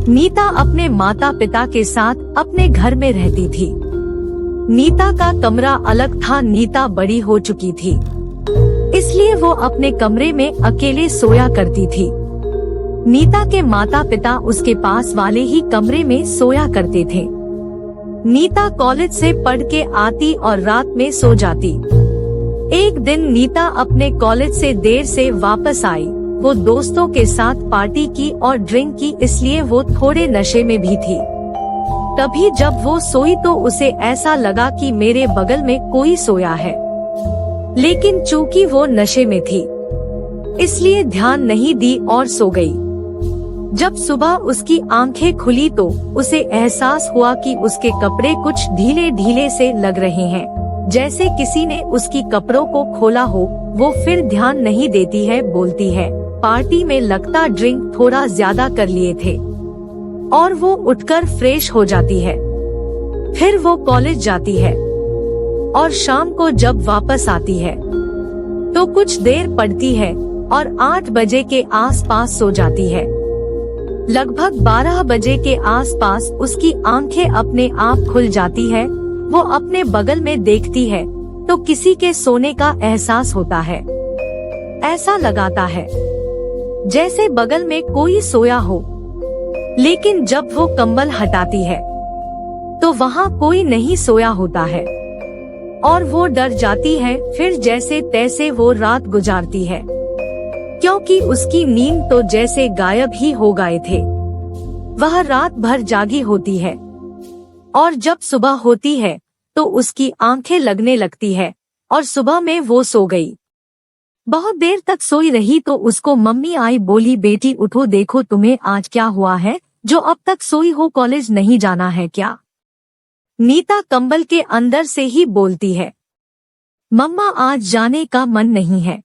नीता अपने माता पिता के साथ अपने घर में रहती थी। नीता का कमरा अलग था। नीता बड़ी हो चुकी थी, इसलिए वो अपने कमरे में अकेले सोया करती थी। नीता के माता पिता उसके पास वाले ही कमरे में सोया करते थे। नीता कॉलेज से पढ़ के आती और रात में सो जाती। एक दिन नीता अपने कॉलेज से देर से वापस आई। वो दोस्तों के साथ पार्टी की और ड्रिंक की, इसलिए वो थोड़े नशे में भी थी। तभी जब वो सोई तो उसे ऐसा लगा कि मेरे बगल में कोई सोया है, लेकिन चूंकि वो नशे में थी इसलिए ध्यान नहीं दी और सो गई। जब सुबह उसकी आंखें खुली तो उसे एहसास हुआ कि उसके कपड़े कुछ ढीले ढीले से लग रहे हैं, जैसे किसी ने उसकी कपड़ों को खोला हो। वो फिर ध्यान नहीं देती है, बोलती है पार्टी में लगता ड्रिंक थोड़ा ज्यादा कर लिए थे, और वो उठकर फ्रेश हो जाती है। फिर वो कॉलेज जाती है और शाम को जब वापस आती है तो कुछ देर पढ़ती है और 8 बजे के आसपास सो जाती है। लगभग 12 बजे के आसपास उसकी आंखें अपने आप खुल जाती है। वो अपने बगल में देखती है तो किसी के सोने का एहसास होता है। ऐसा लगाता है जैसे बगल में कोई सोया हो, लेकिन जब वो कंबल हटाती है तो वहाँ कोई नहीं सोया होता है और वो डर जाती है। फिर जैसे तैसे वो रात गुजारती है, क्योंकि उसकी नींद तो जैसे गायब ही हो गए थे। वह रात भर जागी होती है और जब सुबह होती है तो उसकी आंखें लगने लगती है और सुबह में वो सो गई। बहुत देर तक सोई रही तो उसको मम्मी आई, बोली बेटी उठो, देखो तुम्हें आज क्या हुआ है जो अब तक सोई हो, कॉलेज नहीं जाना है क्या? नीता कंबल के अंदर से ही बोलती है मम्मा आज जाने का मन नहीं है।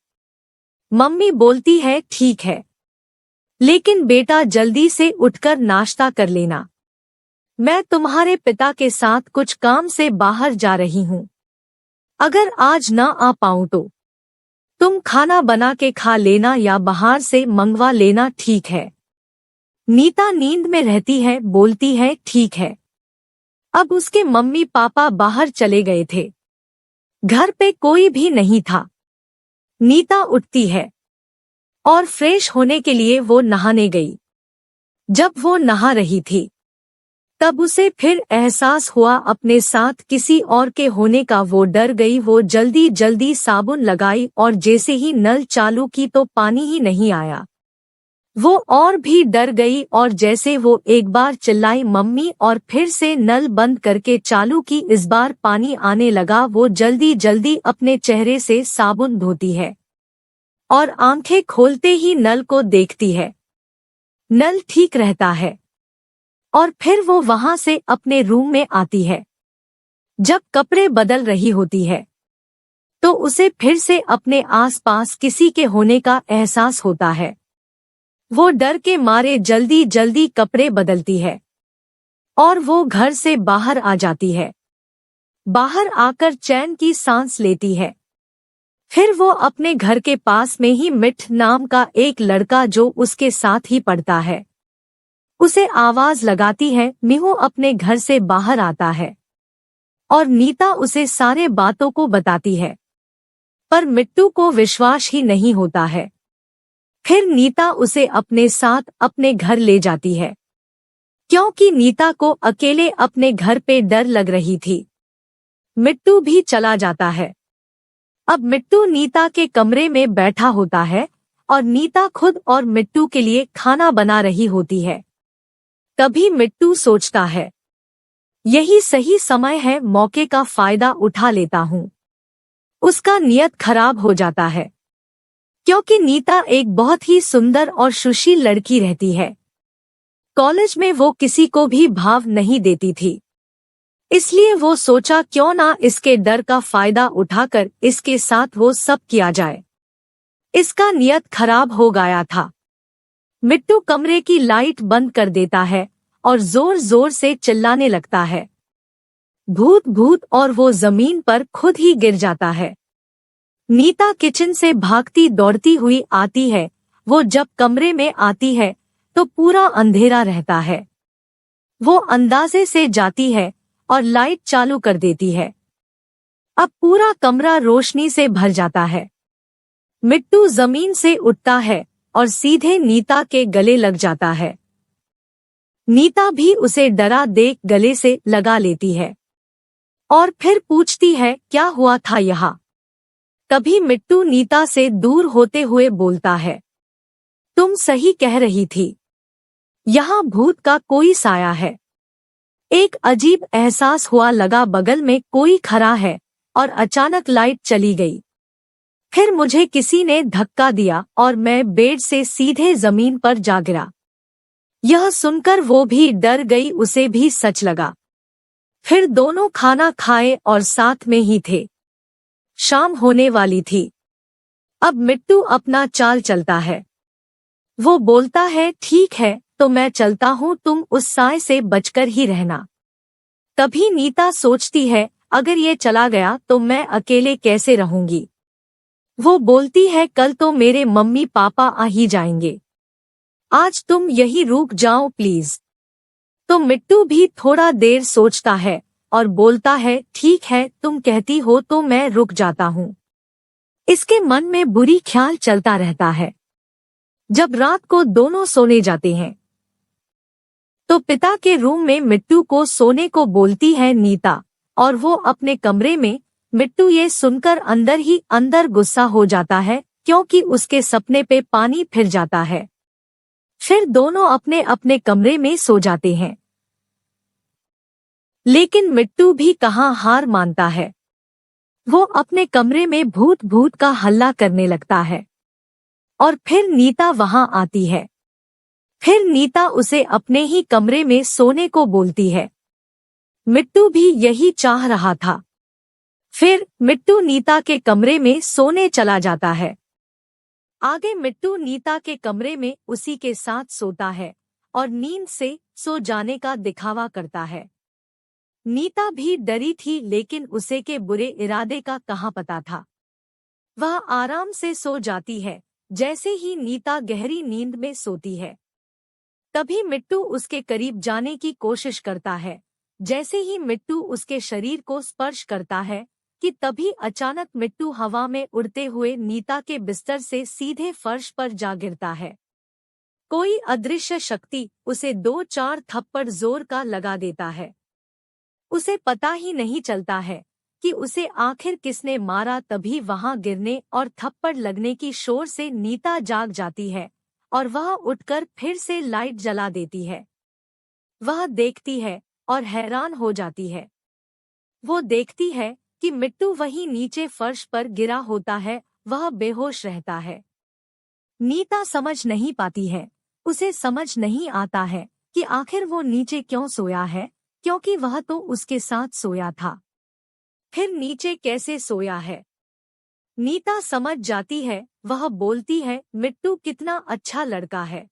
मम्मी बोलती है ठीक है, लेकिन बेटा जल्दी से उठकर नाश्ता कर लेना। मैं तुम्हारे पिता के साथ कुछ काम से बाहर जा रही हूँ। अगर आज ना आ पाऊँ तो तुम खाना बना के खा लेना या बाहर से मंगवा लेना, ठीक है? नीता नींद में रहती है, बोलती है ठीक है। अब उसके मम्मी पापा बाहर चले गए थे, घर पे कोई भी नहीं था। नीता उठती है और फ्रेश होने के लिए वो नहाने गई। जब वो नहा रही थी तब उसे फिर एहसास हुआ अपने साथ किसी और के होने का। वो डर गई। वो जल्दी जल्दी साबुन लगाई और जैसे ही नल चालू की तो पानी ही नहीं आया। वो और भी डर गई और जैसे वो एक बार चिल्लाई मम्मी और फिर से नल बंद करके चालू की, इस बार पानी आने लगा। वो जल्दी जल्दी अपने चेहरे से साबुन धोती है और आंखें खोलते ही नल को देखती है। नल ठीक रहता है और फिर वो वहां से अपने रूम में आती है। जब कपड़े बदल रही होती है तो उसे फिर से अपने आसपास किसी के होने का एहसास होता है। वो डर के मारे जल्दी जल्दी कपड़े बदलती है और वो घर से बाहर आ जाती है। बाहर आकर चैन की सांस लेती है। फिर वो अपने घर के पास में ही मिठ नाम का एक लड़का जो उसके साथ ही पढ़ता है, उसे आवाज लगाती है। मिहू अपने घर से बाहर आता है और नीता उसे सारे बातों को बताती है, पर मिट्टू को विश्वास ही नहीं होता है। फिर नीता उसे अपने साथ अपने घर ले जाती है, क्योंकि नीता को अकेले अपने घर पे डर लग रही थी। मिट्टू भी चला जाता है। अब मिट्टू नीता के कमरे में बैठा होता है और नीता खुद और मिट्टू के लिए खाना बना रही होती है। तभी मिट्टू सोचता है यही सही समय है, मौके का फायदा उठा लेता हूँ। उसका नियत खराब हो जाता है, क्योंकि नीता एक बहुत ही सुंदर और सुशील लड़की रहती है। कॉलेज में वो किसी को भी भाव नहीं देती थी, इसलिए वो सोचा क्यों ना इसके डर का फायदा उठाकर इसके साथ वो सब किया जाए। इसका नियत खराब हो गया था। मिट्टू कमरे की लाइट बंद कर देता है और जोर जोर से चिल्लाने लगता है भूत भूत, और वो जमीन पर खुद ही गिर जाता है। नीता किचन से भागती दौड़ती हुई आती है। वो जब कमरे में आती है तो पूरा अंधेरा रहता है। वो अंदाजे से जाती है और लाइट चालू कर देती है। अब पूरा कमरा रोशनी से भर जाता है। मिट्टू जमीन से उठता है और सीधे नीता के गले लग जाता है। नीता भी उसे डरा देख गले से लगा लेती है और फिर पूछती है, क्या हुआ था यहाँ? तभी मिट्टू नीता से दूर होते हुए बोलता है, तुम सही कह रही थी, यहाँ भूत का कोई साया है। एक अजीब एहसास हुआ लगा बगल में कोई खड़ा है और अचानक लाइट चली गई। फिर मुझे किसी ने धक्का दिया और मैं बेड से सीधे जमीन पर जा गिरा। यह सुनकर वो भी डर गई, उसे भी सच लगा। फिर दोनों खाना खाए और साथ में ही थे। शाम होने वाली थी। अब मिट्टू अपना चाल चलता है। वो बोलता है, ठीक है तो मैं चलता हूँ, तुम उस साए से बचकर ही रहना। तभी नीता सोचती है, अगर ये चला गया तो मैं अकेले कैसे रहूंगी। वो बोलती है, कल तो मेरे मम्मी पापा आ ही जाएंगे, आज तुम यही रुक जाओ प्लीज। तो मिट्टू भी थोड़ा देर सोचता है और बोलता है, ठीक है तुम कहती हो तो मैं रुक जाता हूँ। इसके मन में बुरी ख्याल चलता रहता है। जब रात को दोनों सोने जाते हैं तो पिता के रूम में मिट्टू को सोने को बोलती है नीता, और वो अपने कमरे में। मिट्टू ये सुनकर अंदर ही अंदर गुस्सा हो जाता है, क्योंकि उसके सपने पे पानी फिर जाता है। फिर दोनों अपने अपने कमरे में सो जाते हैं। लेकिन मिट्टू भी कहाँ हार मानता है। वो अपने कमरे में भूत भूत का हल्ला करने लगता है और फिर नीता वहां आती है। फिर नीता उसे अपने ही कमरे में सोने को बोलती है। मिट्टू भी यही चाह रहा था। फिर मिट्टू नीता के कमरे में सोने चला जाता है। आगे मिट्टू नीता के कमरे में उसी के साथ सोता है और नींद से सो जाने का दिखावा करता है। नीता भी डरी थी, लेकिन उसे के बुरे इरादे का कहाँ पता था। वह आराम से सो जाती है। जैसे ही नीता गहरी नींद में सोती है, तभी मिट्टू उसके करीब जाने की कोशिश करता है। जैसे ही मिट्टू उसके शरीर को स्पर्श करता है कि तभी अचानक मिट्टू हवा में उड़ते हुए नीता के बिस्तर से सीधे फर्श पर जा गिरता है। कोई अदृश्य शक्ति उसे 2-4 थप्पड़ जोर का लगा देता है। उसे पता ही नहीं चलता है कि उसे आखिर किसने मारा। तभी वहां गिरने और थप्पड़ लगने की शोर से नीता जाग जाती है और वह उठकर फिर से लाइट जला देती है। वह देखती है और हैरान हो जाती है। वो देखती है कि मिट्टू वहीं नीचे फर्श पर गिरा होता है, वह बेहोश रहता है। नीता समझ नहीं पाती है। उसे समझ नहीं आता है कि आखिर वो नीचे क्यों सोया है, क्योंकि वह तो उसके साथ सोया था। फिर नीचे कैसे सोया है? नीता समझ जाती है। वह बोलती है, मिट्टू कितना अच्छा लड़का है।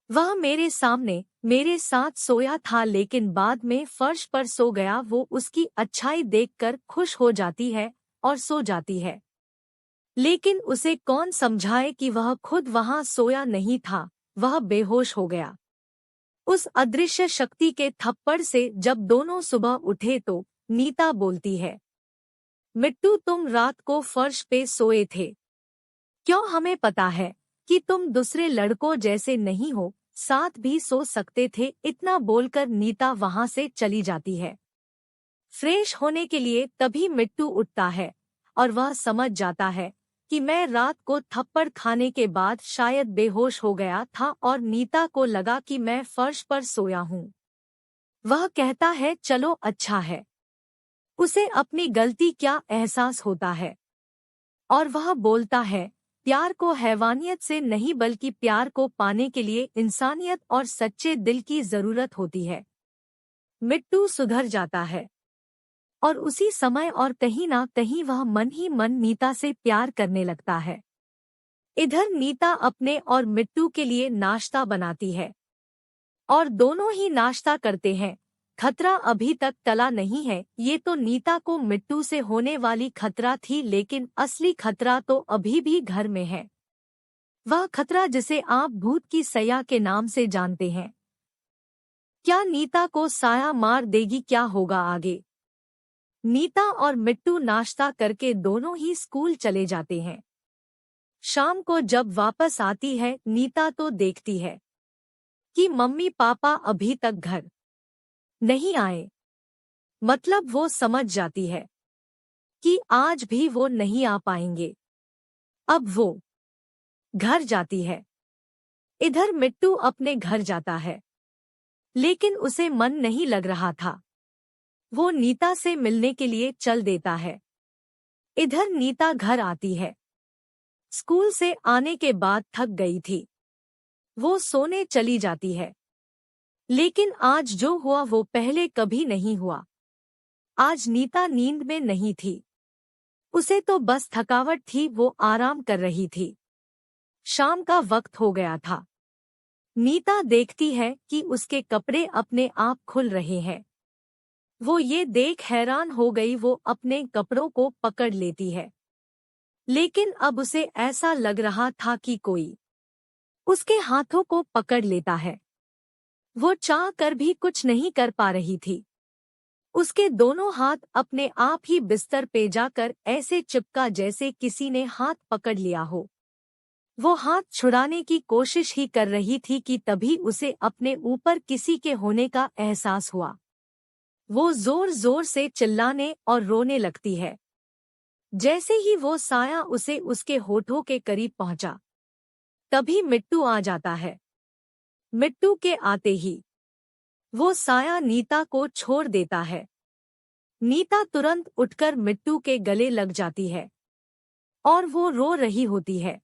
वह मेरे सामने मेरे साथ सोया था, लेकिन बाद में फर्श पर सो गया। वो उसकी अच्छाई देखकर खुश हो जाती है और सो जाती है। लेकिन उसे कौन समझाए कि वह खुद वहां सोया नहीं था, वह बेहोश हो गया। उस अदृश्य शक्ति के थप्पड़ से जब दोनों सुबह उठे तो नीता बोलती है, मिट्टू तुम रात को फर्श पे सोए थे, क्यों? हमें पता है कि तुम दूसरे लड़कों जैसे नहीं हो, साथ भी सो सकते थे। इतना बोलकर नीता वहां से चली जाती है फ्रेश होने के लिए। तभी मिट्टू उठता है और वह समझ जाता है कि मैं रात को थप्पड़ खाने के बाद शायद बेहोश हो गया था और नीता को लगा कि मैं फर्श पर सोया हूँ। वह कहता है, चलो अच्छा है। उसे अपनी गलती क्या एहसास होता है और वह बोलता है, प्यार को हैवानियत से नहीं बल्कि प्यार को पाने के लिए इंसानियत और सच्चे दिल की जरूरत होती है। मिट्टू सुधर जाता है और उसी समय और कहीं ना कहीं वह मन ही मन नीता से प्यार करने लगता है। इधर नीता अपने और मिट्टू के लिए नाश्ता बनाती है और दोनों ही नाश्ता करते हैं। खतरा अभी तक टला नहीं है। ये तो नीता को मिट्टू से होने वाली खतरा थी, लेकिन असली खतरा तो अभी भी घर में है। वह खतरा जिसे आप भूत की सया के नाम से जानते हैं, क्या नीता को साया मार देगी? क्या होगा आगे? नीता और मिट्टू नाश्ता करके दोनों ही स्कूल चले जाते हैं। शाम को जब वापस आती है नीता तो देखती है कि मम्मी पापा अभी तक घर नहीं आए। मतलब वो समझ जाती है कि आज भी वो नहीं आ पाएंगे। अब वो घर जाती है। इधर मिट्टू अपने घर जाता है, लेकिन उसे मन नहीं लग रहा था। वो नीता से मिलने के लिए चल देता है। इधर नीता घर आती है। स्कूल से आने के बाद थक गई थी। वो सोने चली जाती है। लेकिन आज जो हुआ वो पहले कभी नहीं हुआ। आज नीता नींद में नहीं थी। उसे तो बस थकावट थी, वो आराम कर रही थी। शाम का वक्त हो गया था। नीता देखती है कि उसके कपड़े अपने आप खुल रहे हैं। वो ये देख हैरान हो गई। वो अपने कपड़ों को पकड़ लेती है, लेकिन अब उसे ऐसा लग रहा था कि कोई उसके हाथों को पकड़ लेता है। वो चाह कर भी कुछ नहीं कर पा रही थी। उसके दोनों हाथ अपने आप ही बिस्तर पे जाकर ऐसे चिपका जैसे किसी ने हाथ पकड़ लिया हो। वो हाथ छुड़ाने की कोशिश ही कर रही थी कि तभी उसे अपने ऊपर किसी के होने का एहसास हुआ। वो जोर जोर से चिल्लाने और रोने लगती है। जैसे ही वो साया उसे उसके होठों के करीब पहुंचा, तभी मिट्टू आ जाता है। मिट्टू के आते ही वो साया नीता को छोड़ देता है। नीता तुरंत उठकर मिट्टू के गले लग जाती है और वो रो रही होती है।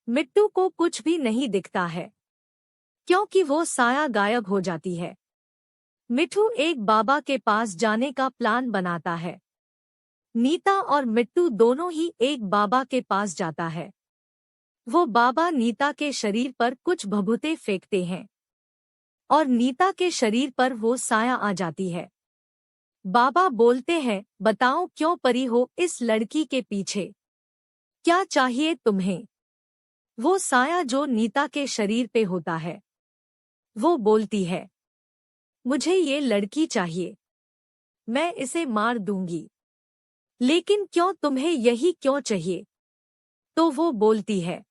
मिट्टू को कुछ भी नहीं दिखता है, क्योंकि वो साया गायब हो जाती है। मिट्टू एक बाबा के पास जाने का प्लान बनाता है। नीता और मिट्टू दोनों ही एक बाबा के पास जाता है। वो बाबा नीता के शरीर पर कुछ भभूते फेंकते हैं और नीता के शरीर पर वो साया आ जाती है। बाबा बोलते हैं, बताओ क्यों पड़ी हो इस लड़की के पीछे? क्या चाहिए तुम्हें? वो साया जो नीता के शरीर पे होता है, वो बोलती है, मुझे ये लड़की चाहिए। मैं इसे मार दूंगी। लेकिन क्यों? तुम्हें यही क्यों चाहिए? तो वो बोलती है,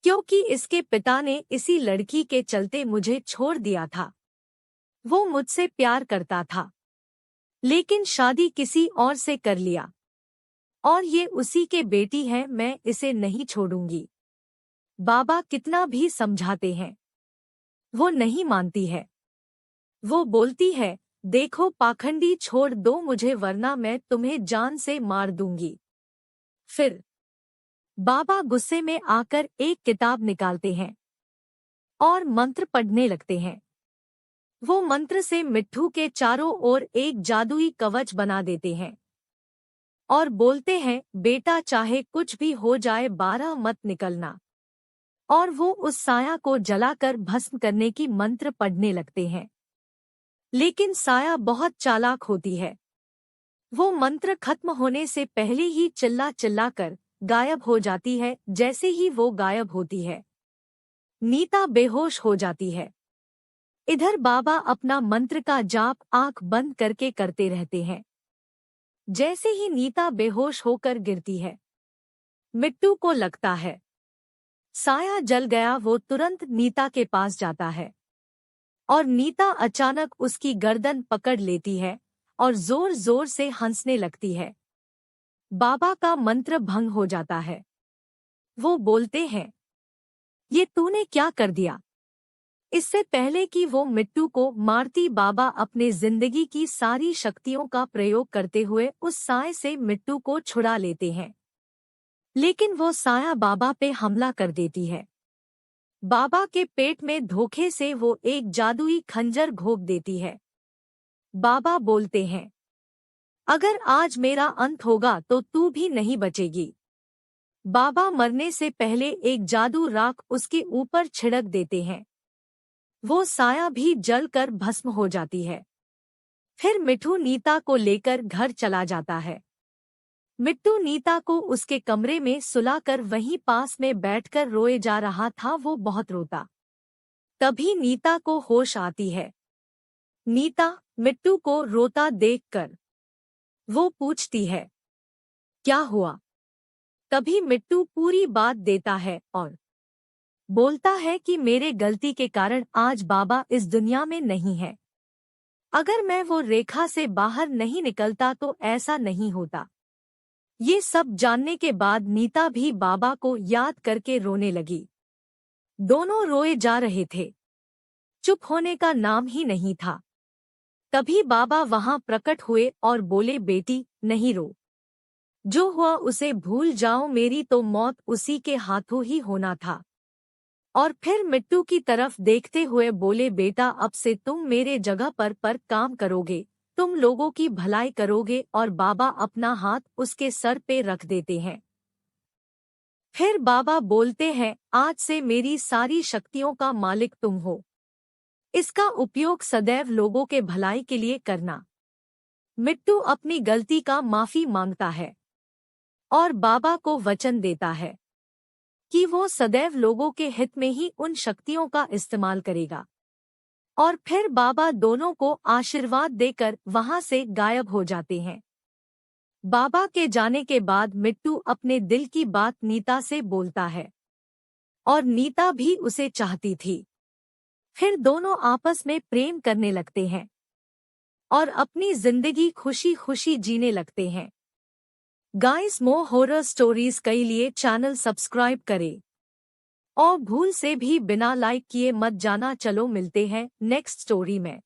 क्योंकि इसके पिता ने इसी लड़की के चलते मुझे छोड़ दिया था। वो मुझसे प्यार करता था, लेकिन शादी किसी और से कर लिया और ये उसी के बेटी है। मैं इसे नहीं छोड़ूंगी। बाबा कितना भी समझाते हैं, वो नहीं मानती है। वो बोलती है, देखो पाखंडी, छोड़ दो मुझे वरना मैं तुम्हें जान से मार दूंगी। फिर बाबा गुस्से में आकर एक किताब निकालते हैं और मंत्र पढ़ने लगते हैं। वो मंत्र से मिट्टू के चारों ओर एक जादुई कवच बना देते हैं और बोलते हैं, बेटा चाहे कुछ भी हो जाए 12 मत निकलना। और वो उस साया को जलाकर भस्म करने की मंत्र पढ़ने लगते हैं। लेकिन साया बहुत चालाक होती है। वो मंत्र खत्म होने से पहले ही चिल्ला चिल्ला कर गायब हो जाती है। जैसे ही वो गायब होती है, नीता बेहोश हो जाती है। इधर बाबा अपना मंत्र का जाप आंख बंद करके करते रहते हैं। जैसे ही नीता बेहोश होकर गिरती है, मिट्टू को लगता है साया जल गया। वो तुरंत नीता के पास जाता है और नीता अचानक उसकी गर्दन पकड़ लेती है और जोर जोर से हंसने लगती है। बाबा का मंत्र भंग हो जाता है। वो बोलते हैं, ये तूने क्या कर दिया? इससे पहले कि वो मिट्टू को मारती, बाबा अपने जिंदगी की सारी शक्तियों का प्रयोग करते हुए उस साए से मिट्टू को छुड़ा लेते हैं। लेकिन वो साया बाबा पे हमला कर देती है। बाबा के पेट में धोखे से वो एक जादुई खंजर घोंप देती है। बाबा बोलते हैं, अगर आज मेरा अंत होगा तो तू भी नहीं बचेगी। बाबा मरने से पहले एक जादू राख उसके ऊपर छिड़क देते हैं। वो साया भी जलकर भस्म हो जाती है। फिर मिट्टू नीता को लेकर घर चला जाता है। मिट्टू नीता को उसके कमरे में सुलाकर वहीं पास में बैठकर रोए जा रहा था। वो बहुत रोता। तभी नीता को होश आती है। नीता मिट्टू को रोता देखकर वो पूछती है, क्या हुआ? तभी मिट्टू पूरी बात देता है और बोलता है कि मेरे गलती के कारण आज बाबा इस दुनिया में नहीं है। अगर मैं वो रेखा से बाहर नहीं निकलता तो ऐसा नहीं होता। ये सब जानने के बाद नीता भी बाबा को याद करके रोने लगी। दोनों रोए जा रहे थे। चुप होने का नाम ही नहीं था। तभी बाबा वहां प्रकट हुए और बोले, बेटी नहीं रो। जो हुआ उसे भूल जाओ, मेरी तो मौत उसी के हाथों ही होना था। और फिर मिट्टू की तरफ देखते हुए बोले, बेटा अब से तुम मेरे जगह पर काम करोगे, तुम लोगों की भलाई करोगे। और बाबा अपना हाथ उसके सर पे रख देते हैं। फिर बाबा बोलते हैं, आज से मेरी सारी शक्तियों का मालिक तुम हो। इसका उपयोग सदैव लोगों के भलाई के लिए करना। मिट्टू अपनी गलती का माफी मांगता है और बाबा को वचन देता है कि वो सदैव लोगों के हित में ही उन शक्तियों का इस्तेमाल करेगा। और फिर बाबा दोनों को आशीर्वाद देकर वहां से गायब हो जाते हैं। बाबा के जाने के बाद मिट्टू अपने दिल की बात नीता से बोलता है और नीता भी उसे चाहती थी। फिर दोनों आपस में प्रेम करने लगते हैं और अपनी जिंदगी खुशी खुशी जीने लगते हैं। गाइस, मोर हॉरर स्टोरीज के लिए चैनल सब्सक्राइब करें और भूल से भी बिना लाइक किए मत जाना। चलो मिलते हैं नेक्स्ट स्टोरी में।